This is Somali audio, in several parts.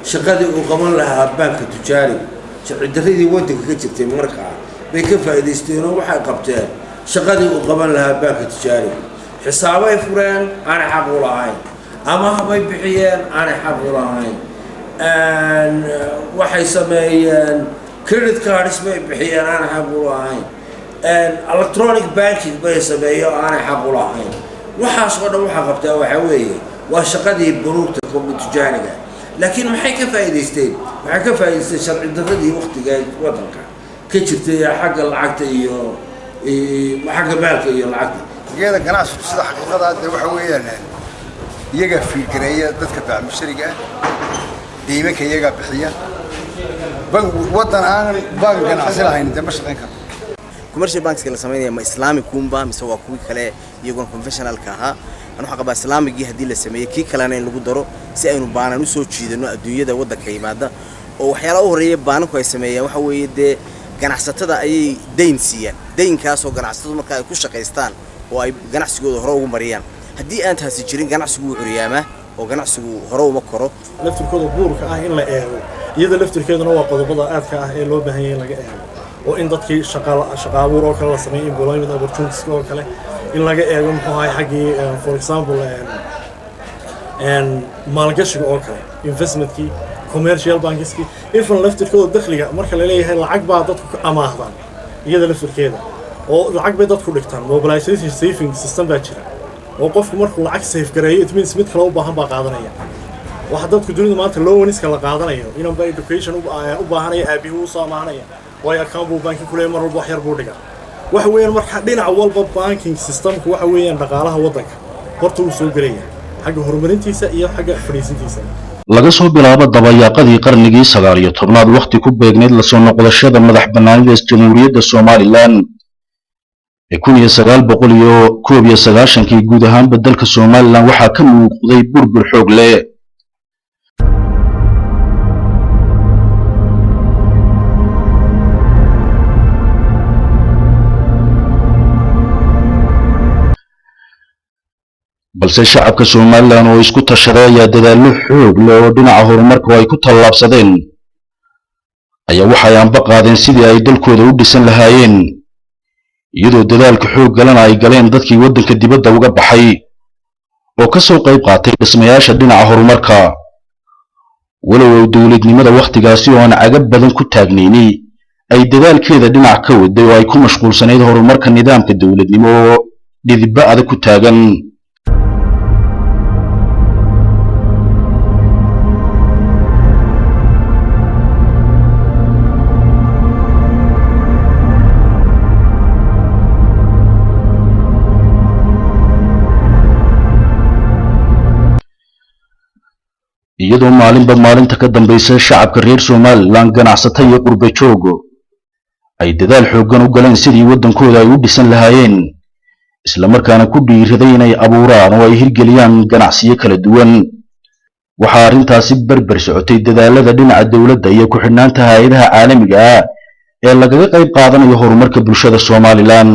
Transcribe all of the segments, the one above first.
shaqadii uu qaban lahaa banka tujaari sharci-darradii waddanka ka jirtay markaa bay ka faa'iidaysteen oo waxay qabteen shaqadii uu qaban lahaa banka tujaari xisaabay fureen aanay xaq u lahayn ama habay bixiyeen aanay xaq u lahayn waxay sameeyeen credit cards bay bixiyeen aanay xaq u lahayn electronic banking bay sameeyeen oo aanay xaq u lahayn waxaas oo dhan waxaa qabtaa waxaa weeye waa shaqadii bunuugta tujaariga لكن ما حيك فايدستين ما حيك فايدستين شرع الدردي وقت جاي وطنك كشفت حق العقد حق بالك العقد هذا قناص صدق حقيقة هذا وحويان يجا في القرية تذكر مشتركة ديما كي يجا بحية وطن أنا بان قناص لها إن مش غير commercial banks كلا سميني ما إسلامي كومبا مسوا كوي كلا يكون conventional كها أنا حقبا إسلامي جه هدي للسمية كي كلا نين لقو درو سأنو بانا نسوي شيء إنه الدنيا ده وده كيماده وحيلا أوريه بانا كوي سمية وحوي ده جناحات ده أي دين سيان دين كاس وجناحات ما كان كوش قيستان وأي جناح سجود هرو مريان هدي أنت هسيجرين جناح سجود عريامة وجناح سجود هرو مكرو لفتر كده بور كأه إن لا إيرو يدا لفتر كده نوع قضبضة كأه إيه بهاي لا إيرو وإن ضدك شقال وراك الله سمين بقولين من opportunities كله إن لا إيرو هاي حقي for example maalgashi oo kale investmentkii commercial bankski ifan laftirkooda dakhliga marka la leeyahay lacag baa dadku ka amaahdaan iyada laftirkeeda oo lacag bay dadku dhigtaan mobilization saving system baa jira oo qofku markuu lacag save gareeyo it means mid kale u baahan baa qaadanaya waxa dadku dunida maanta loaniska la qaadanayo inaan ba education u baahanaya aabihu u saameynaya way account buu banki ku leeyahay mar walba wax yar buu dhigaa waxa weeyaan marka dhinac walba banking systemku waxa weeyaan dhaqaalaha waddanka horta uu soo galeeyahay حاجة هرمونتيسا إياه حاجة فريسنتيسا laga soo bilaabo dabayaaqadii qarnigii 19aad waqti ku beegneed la soo noqoshada madax bannaanida Jamhuuriyadda Soomaaliland ee 1991 guud ahaan dalka Soomaaliland waxaa ka muuqday burbur xoog leh balse shacabka Soomaaliland oo isku tashaday ayaa dadaalo xoog leh oo dhinaca horumarka ay ku tallaabsadeen ayaa waxay aanba qaadeen sidii ay dalkooda u dhisan lahaayeen iyadoo dadaalka xoog galana ay galeen dadkii waddanka dibadda uga baxay oo ka soo qayb qaatay dhismayaasha dhinaca horumarka walow dawladnimada waqtigaasi oo aan cagab badan ku taagneenay ay dadaalkeeda dhinac ka waday oo ay ku mashquulsanayd horumarka nidaamka dawladnimo oo dhidibba adag ku taagan iyadoo maalinba maalinta ka dambaysa shacabka reer Soomaaliland ganacsata iyo qurba joogo ay dadaal xoogan u galeen sidii waddankooda ay u dhisan lahaayeen isla markaana ku dhiiraday inay abuuraan oo ay hirgeliyaan ganacsiyo kala duwan waxa arintaasi barbar socotay dadaalada dhinaca dawladda iyo ku xidhnaanta hay'adaha caalamiga ah ee lagaga qayb qaadanayo horumarka bulshada Soomaaliland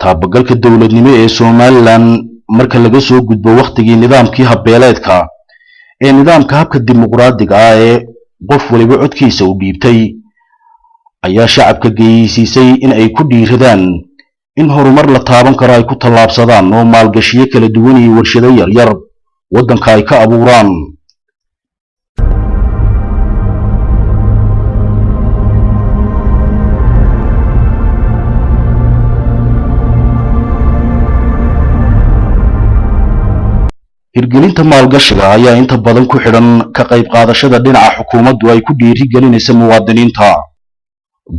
taabagalka dawladnimo ee Soomaaliland marka laga soo gudbo waqtigii nidaamkii habbeeleedka ee nidaamka habka dimuqraadiga ah ee qof waliba codkiisa u dhiibtay ayaa shacabka geeysiisay in ay ku dhiiradaan in horumar la taaban karo ay ku tallaabsadaan oo maalgashiyo kala duwan iyo warshado yar yar waddanka ay ka abuuraan hirgelinta maalgashiga ayaa inta badan ku xidhan ka qayb qaadashada dhinaca xukuumaddu ay ku dhiirigelinaysa muwaadiniinta.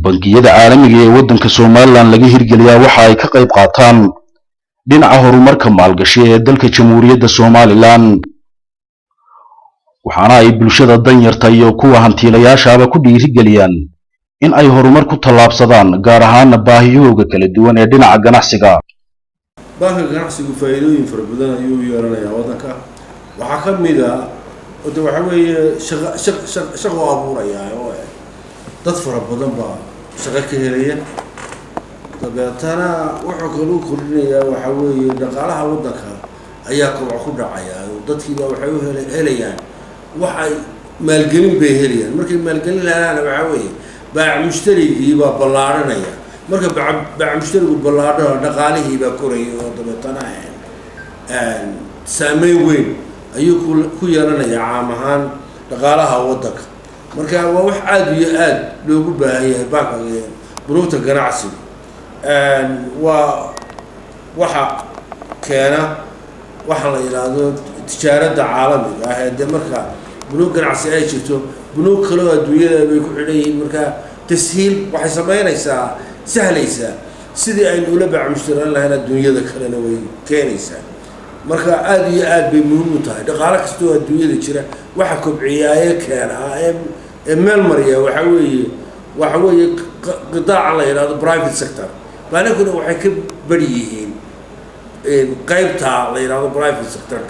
bangiyada caalamiga ee waddanka Somaliland laga hirgeliyaa waxa ay ka qayb qaataan dhinaca horumarka maalgashi ee dalka Jamhuuriyadda Somaliland, waxaana ay bulshada danyarta iyo kuwa hantiilayaashaaba ku dhiirigeliyaan in ay horumar ku tallaabsadaan, gaar ahaan baahiyahooda kala duwan ee dhinaca ganacsiga. banka ganacsigu faa'iidooyin fara badan ayuu yeelanayaa waddanka. waxaa ka mid ah waxa weeye shaqo abuuraya oo dad fara badan baa shaqo ka helaya. dabeetana wuxuu kaloo kordhinayaa waxa weeye dhaqaalaha waddanka ayaa koboc ku dhacaya. dadkiiba waxay u helayaan waxay maalgelin bay helayaan. markay maalgelin lahaana waxa weeye baac mushtarigii baa ballaaranaya. marka baac mushtarigu ballaadho dhaqaalihii baa koraya oo dabeetana saameyn weyn ayuu ku yeelanayaa caam ahaan dhaqaalaha waddanka. marka waa wax aad iyo aad loogu baahan yahay banka bunuugta ganacsiga. waa waxa keena waxa la yiraahdo tijaarada caalamiga ah ee marka bunuug ganacsi ay jirto bunuug kale oo adduunyada bay ku xidhan yihiin. marka tashiil waxay sameynaysaa sahlaysaa sidii ay ula baac mushtaran lahayn adduunyada kalena way keenaysaa. marka aad iyo aad bay muhiim u tahay. dhaqaale kasta oo adduunyada jira waxa kobciyaaya keena ee meel mariya waxa weeye qidaaca la yiraahdo private sector. baanakuna waxay ka bari yihiin qaybta la yiraahdo private sector.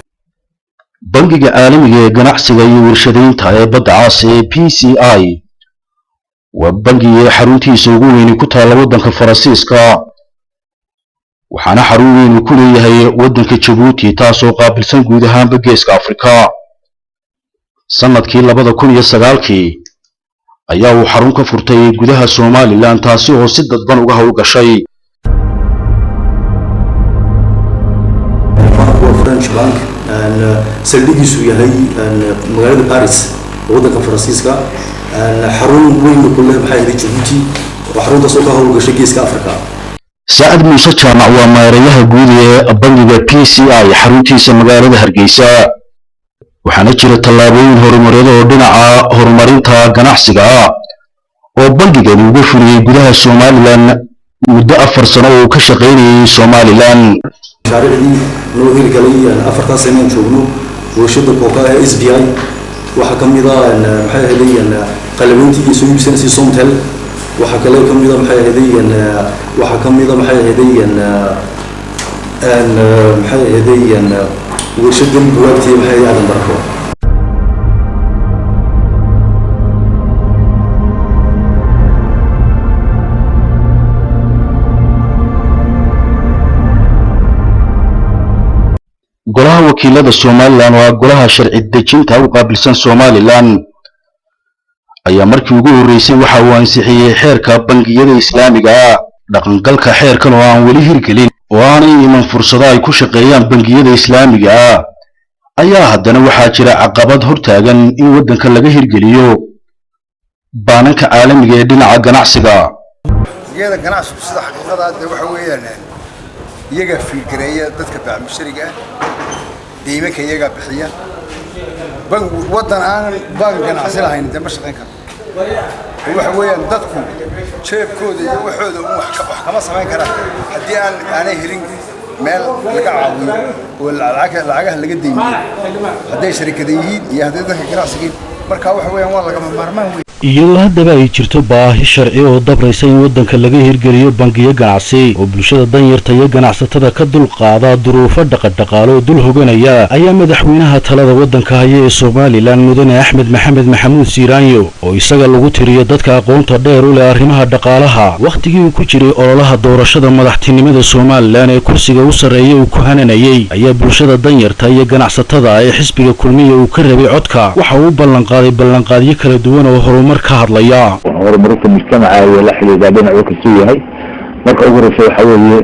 bangiga caalamiga ee ganacsiga iyo warshadaynta ee badda cas ee PCI waa bangiga xaruntiisa ugu weyn ku taala waddanka Faransiiska, waxaana xarun weyn ku leeyahay waddanka Djibouti, taasoo qaabilsan guud ahaan Geeska Afrika. sanadkii 2009 ayaa uu xarun ka furtay gudaha Somaliland, taasi oo si dadban uga hawlgashay. French Bank saldhigiisu yahay magaalada Paris waddanka Faransiiska. xarun weyn ku leeyahay Djibouti oo xaruntaas oo ka hawlgashay Geeska Afrika. Saad Muuse Jaamac waa maareeyaha guud ee bangiga PCI xaruntiisa magaalada Hargeysa, waxaana jira tallaabooyin horumarineed oo dhinaca horumarinta ganacsiga oo bangigani uga fuliyay gudaha Somaliland muddo 4 sano oo ka shaqeynayay Somaliland. mashaariicdii loo hirgeliyay 4 sano joogno warshada Coca ee SBI waxa kamid ah maxay ahaydeen qalabintii iyo soo iibsanayay Somtel. waxa kale kamid ah maxay ahaydeen warshada buugaagtii maxay aadan barako. golaha wakiilada Somaliland waa golaha sharci dejinta u qaabilsan Somaliland ayaa markii ugu horeysay waxa uu ansixiyay xeerka bangiyada Islaamiga dhaqangalka xeerkan oo aan weli hirgelin oo aanay iman fursado ay ku shaqeeyaan bangiyada Islaamiga ayaa haddana waxaa jira caqabad hortaagan in waddanka laga hirgeliyo baananka caalamiga ee dhinaca ganacsiga. iyada ganacsigu sida xaqiiqada ah waxa weeyaan iyaga fiirgareeya dadka baac mushariga deymanka iyaga bixiya. waddan aan bank ganacsi lahayn ma shaqeyn karo. waxa weeyaan dadku jeebkooda iyo waxooda wax kama samayn karaan haddii aanay helin meel laga caawiyo oo lacagaha laga deymiyo hadday shirkado yihiin iyo hadday dadka ganacsiga. marka waxa weeyaan waa lagama maarmaan weyn. iyadoo haddaba ay jirto baahi sharci oo dabraysa in waddanka laga hirgeliyo bangiyo ganacsi oo bulshada danyarta iyo ganacsatada ka dulqaada duruufo dhaqaale oo dul hoganaya, ayaa madaxweynaha talada waddanka haya ee Somaliland mudane Axmed Maxamed Maxamuud Siiraanyo oo isaga lagu tiriyo dadka aqoonta dheer u leh arrimaha dhaqaalaha waqtigii uu ku jiray ololaha doorashada madaxtinimada Somaliland ee kursiga u sareeyay uu ku hananayay, ayaa bulshada danyarta iyo ganacsatada ee xisbiga kulmiye uu ka rabay codka waxa uu ballanqaadyo kala duwan oo marka hadlaya horumarinta mujtamaca iyo la xiriirida dhinaca ka soo yahay. marka ugu horeysa waxa weeye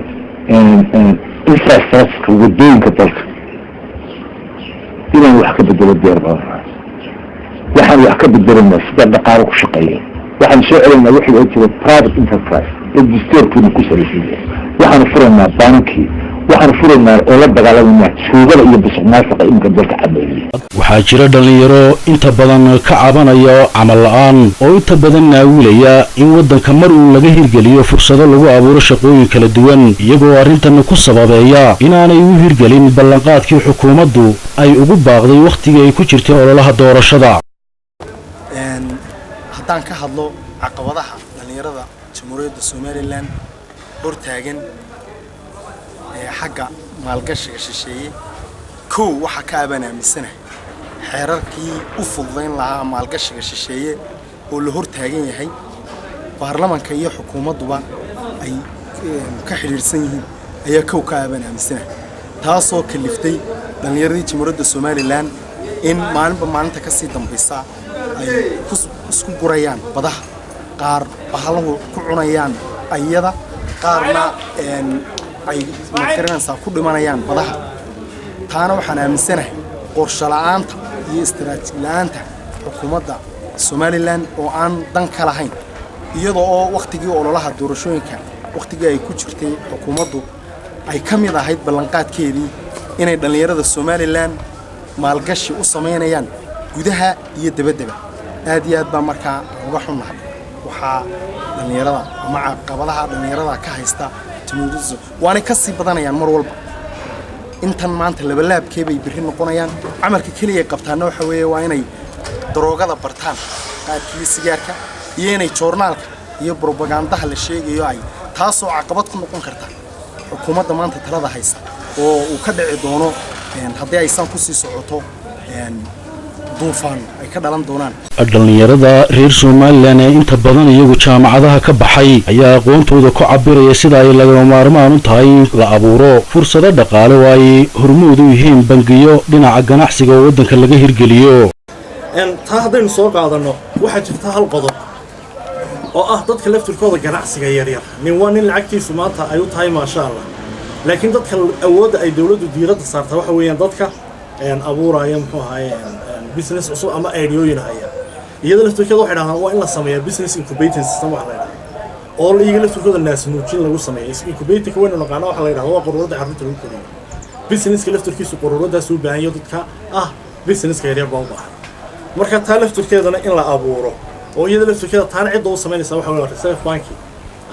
infrastructure wadooyinka dalka inaan wax ka bedelo diyaar waxaan wax ka bedelnaa sida dhaqaale ku shaqeeyo. waxaan soo celinaa wixii ay jira private enterprise ee dastuurkii ku salaysan. waxaan furaynaa baankii waxaan furaynaa oo la dagaalamayna suugada iyo bisuqmaasuqa iminka dalka cameeyey. waxaa jira dhalinyaro inta badan ka cabanaya camal la'aan oo inta badan naawilaya in waddanka mar uu laga hirgeliyo fursado lagu abuuro shaqooyin kala duwan iyagoo arrintan ku sababeeya inaanay u hirgelin ballanqaadkii xukuumaddu ay ugu baaqday wakhtigii ay ku jirtay ololaha doorashada. haddaan ka hadlo caqabadaha dhalinyarada jamhuuriyadda Somaliland hortaagan xagga maalgashiga shisheeye kow waxa ka aabanaamisanahay xeerarkii u fududayn lahaa maalgashiga shisheeye oo la hortaagan yahay baarlamaanka iyo xukuumadduba ay ka xiriirsan yihiin ayaa kow ka aabanaamisanahay taasoo kaliftay dhalinyarada jamhuuriyadda Somaliland in maalinta ka sii dambaysa ay isku gurayaan badaha qaar bahalahu ku cunayaan ayada qaarna ay makaranaysaa ku dhimanayaan badaha taana waxaan aaminsanahay qorshe la'aanta iyo istiraatiiji la'aanta xukuumadda Somaliland oo aan dan ka lahayn iyadoo oo waqtigii ololaha doorashooyinka waqtigii ay ku jirtay xukuumaddu ay ka mid ahayd ballanqaadkeedii inay dhalinyarada Somaliland maalgashi u sameynayaan gudaha iyo dabaddaba aad iyo aad baa markaa uga xunnahay waxaa dhalinyarada ama caqabadaha dhalinyarada ka haysta jamhuuriyadda waana ka sii badanayaan mar walba intan maanta labalaabkee bay biri noqonayaan amarka kaliya ay qabtaana waxa weeye waa inay daroogada bartaan qaadkii sigaarka iyo inay joornaalka iyo propagandaha la sheegayo ay taasoo caqabad ku noqon karta xukuumadda maanta talada haysa oo uu ka dhici doono haddii aysan ku sii socoto duufaan ay ka dhalan doonaan. dhalinyarada reer Somaliland ee inta badan iyagu jaamacadaha ka baxay ayaa aqoontooda ku cabiraya sida ay lagama maarmaan u tahay la abuuro fursado dhaqaale oo ay hormuud u yihiin bangiyo dhinaca ganacsiga oo waddanka laga hirgeliyo. taa haddaynu soo qaadano waxaa jirta hal qodob oo ah dadka laftirkooda ganacsiga yaryar nin lacagtiisu maanta ay u tahay maasha Allah laakiin dadka awoodda ay dawladdu diiradda saarta waxa weeyaan dadka abuuraya muxuu ahaay business cusub ama ideooyin haya iyada laftirkeeda waxay dhahdaan waa in la sameeyo business incubating system wax la yiraahdo oo iyaga laftirkooda naas nuujin lagu sameeyo incubating waynu naqaano waxa la yiraahdo waa quruurada carruurta lagu koriyo businesska laftirkiisu quruuradaas u baahan yahay dadka businesska yaryar baa u baahan marka taa laftirkeedana in la abuuro oo iyada laftirkeeda taana cid oo sameynaysa waxa weeye reserve bank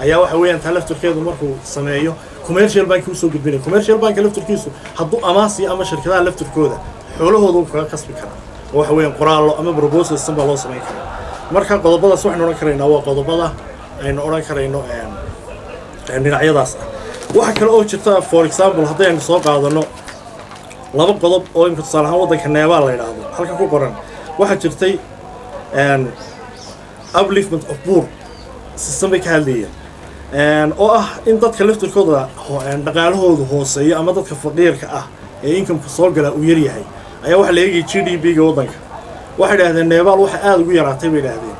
ayaa waxa weeyaan taa laftirkeedu markuu sameeyo commercial bank uu soo gudbinay commercial bank laftirkiisu hadduu amaasi ama shirkadaha laftirkooda xoolahooda uu kaga kasbi karaa waxa weeyaan qoraallo ama proposal samba loo sameyn karaa marka qodobadaas waxaan oran karaynaa waa qodobada aynu oran karayno dhinacyadaas waxa kale oo jirta for example haddaynu soo qaadano laba qodob oo imka tusaale ahaan waddanka Nepal la yiraahdo halka ku qoran waxa jirtay upliftment of poor system ka hadlaya oo ah in dadka laftirkooda dhaqaalahoodu hooseeyo ama dadka faqriirka ah ee income soo gala uu yar yahay ayaa waxa la eegay GDP-ga waddanka waxay yiraahdeen Nepal waxa aad ugu yaraatay bay yiraahdeen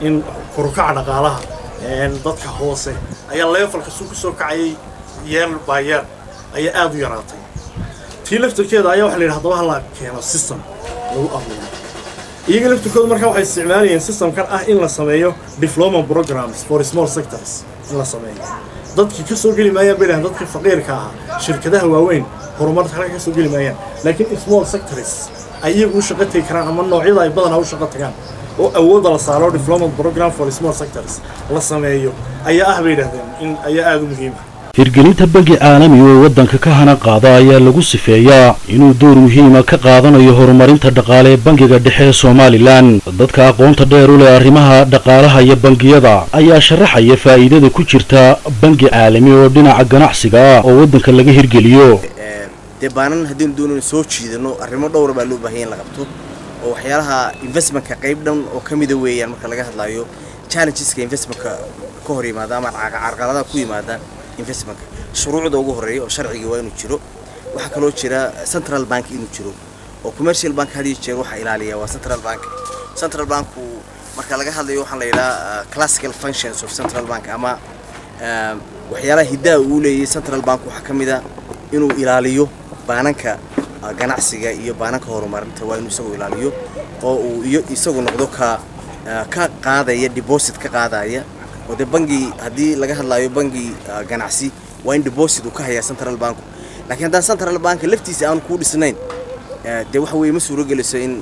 in korukaca dhaqaalaha dadka hoose ayaa levelka suuq soo kacay year by year ayaa aad u yaraatay tii laftirkeeda ayaa waxa la yiraahdaa waxa la keeno system lagu abuuro iyaga laftirkooda markaa waxay isticmaalayeen systemkan ah in la sameeyo diploma programs for small sectors in la sameeyo dadkii ka soo geli maayaan bay yiraahdeen dadka faqriirka ah shirkadaha waaweyn horumarka halka ka soo geli maayaan laakiin small sectors ay iyagu shaqo tagi karaan ama noocyada ay badan u shaqo tagaan oo awood la saaro diploma program for small sectors la sameeyo ayaa ah bay yiraahdeen in ayaa aad u muhiim ah hirgelinta bangi caalami oo waddanka ka hana qaada ayaa lagu sifeeyaa inuu door muhiim ah ka qaadanayo horumarinta dhaqaale ee bangiga dhexe ee Somaliland dadka aqoonta dheer u leh arrimaha dhaqaalaha iyo bangiyada ayaa sharaxaya faa'iidada ku jirta bangi caalami oo dhinaca ganacsiga oo waddanka laga hirgeliyo baanan haddii doonayno soo jiidano arrimo dhowr baa loo baahan yahay la qabto oo waxyaalaha investmentka qayb dhan oo kamid ah weeyaan marka laga hadlayo challengeska investmentka ka hor yimaada ama carqaladaha ku yimaada investmentka shuruucda ugu horeeya oo sharciga waa inuu jiro waxa kale oo jira central bank inuu jiro oo commercial bank hadii jeer waxa ilaaliya waa central bank marka laga hadlayo waxa la yiraahdaa classical functions of central bank ama waxyaalaha hidaha uu leeyahay central bank waxa kamid ah inuu ilaaliyo baananka ganacsiga iyo baananka horumarinta waa inuu isagu ilaaliyo oo uu isagu noqdo ka qaadaya deposit ka qaadaya oo de bangi hadii laga hadlayo bangi ganacsi waa in deposit uu ka haya central bank laakiin haddaan central bank laftiisa aan ku dhisnayn dee waxa weeye ma suuragelayso in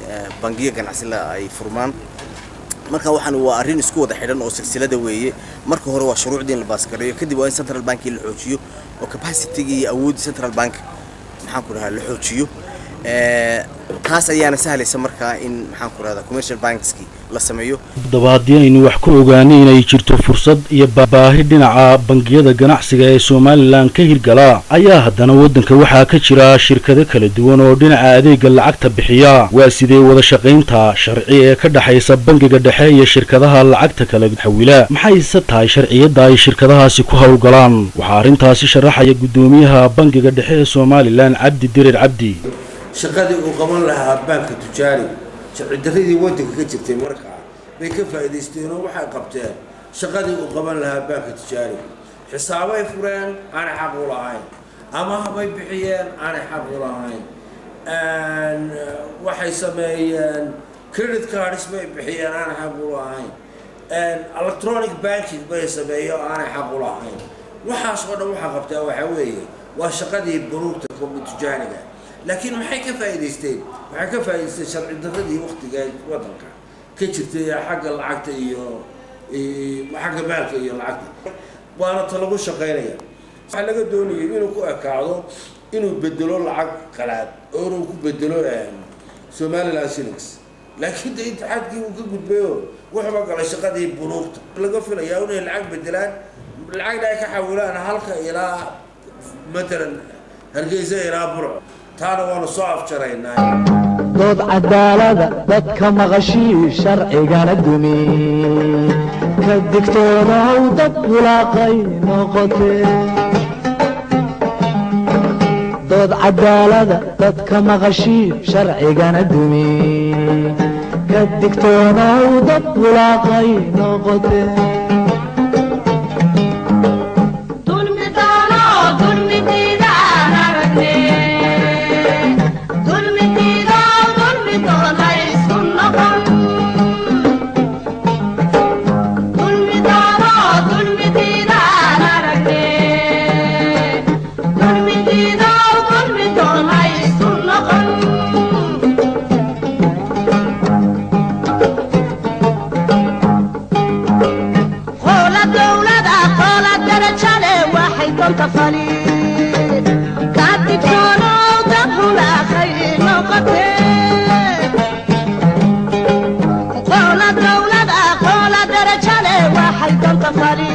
bangiyo ganacsi ay furmaan marka waxaan waa arrin isku wada xidhan oo silsilada weeye marka hore waa shuruucdii la baaskareeyo kadib waa in central bank la xoojiyo oo capacity-ga iyo awoodda central bank maxaan ku dhahaa la xoojiyo taas ayaana sahlaysa markaa in maxaan ku rahdaa commercial bankski la sameeyo dabaadii aynu wax ku ogaanay inay jirto fursad iyo baahi dhinaca bangiyada ganacsiga ee Soomaaliland ka hirgala ayaa haddana wadanka waxaa ka jira shirkado kala duwan oo dhinaca adeegga lacagta bixiya waa sidee wada shaqaynta sharci ee ka dhaxaysa bangiga dhexe iyo shirkadaha lacagta kala xawila maxay tahay sharciyada ay shirkadahaasi ku hawlgalaan waxa arintaasi sharaxaya gudoomiyaha bangiga dhexe ee Soomaaliland Cabdi Dirir Cabdi shaqadii uu qaban lahaa banka tujaari sharci daradii wadanka ka jirtay markaa bay ka faa'iideysteen oo waxay qabteen shaqadii uu qaban lahaa banka tujaari xisaabay fureen aan xaq u lahayn ama habay bixiyeen aan xaq u lahayn waxay sameeyeen credit cards bay bixiyeen aan xaq u lahayn electronic banking bay sameeyeen aan xaq u lahayn waxaas oo dhan waxa qabtaa waxa weeye waa shaqadii buruugta tujaariga laakiin maxay ka faa'iideysteen waxay ka faa'iideysteen sharci daradii waqtiga wadanka ka jirtay xagga lacagta iyo xagga maalka iyo lacagta waana talagu shaqeynaya waxa laga doonayay inuu ku ekaado inuu bedelo lacag qalaad oo uu ku bedelo Somaliland shillings laakiin intixaadkii uu ka gudbayo wuxuu galay shaqadii buruugta laga filayaa inay lacag bedelaan lacagda ay ka xawilaan halka ilaa مثلا hargeysa ilaa burco taana waanu soo afjaraynaa dood cadaalada dadka maqashii sharcigana dumi ka digtoonaw dad walaaqay noqotee dood cadaalada dadka maqashii sharcigana dumi ka digtoonaw dad walaaqay noqotee Fari